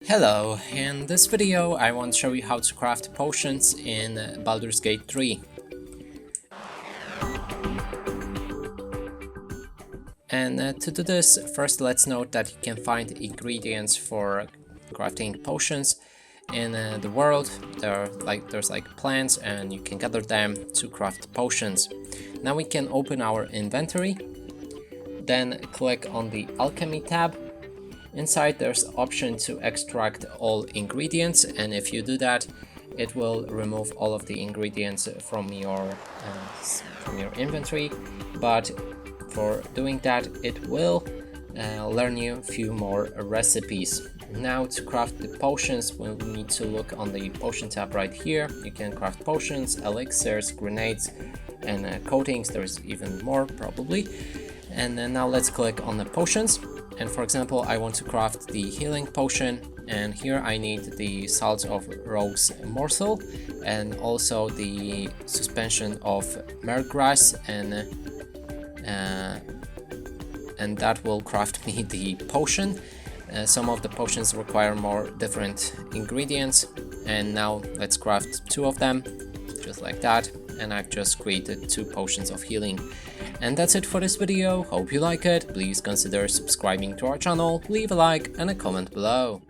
Hello, in this video I want to show you how to craft potions in Baldur's Gate 3. And to do this, first let's note that you can find ingredients for crafting potions in the world. There's like plants and you can gather them to craft potions. Now we can open our inventory, then click on the Alchemy tab. Inside there's option to extract all ingredients, and if you do that it will remove all of the ingredients from your inventory, but for doing that it will learn you a few more recipes. Now to craft the potions we'll need to look on the potion tab right here. You can craft potions, elixirs, grenades and coatings. There's even more probably. And then now let's click on the potions. And for example, I want to craft the healing potion, and here I need the salt of rose morsel and also the suspension of mergrass, and that will craft me the potion. Some of the potions require more different ingredients, and now let's craft two of them, just like that. And I've just created 2 potions of healing. And that's it for this video. Hope you like it. Please consider subscribing to our channel, leave a like and a comment below.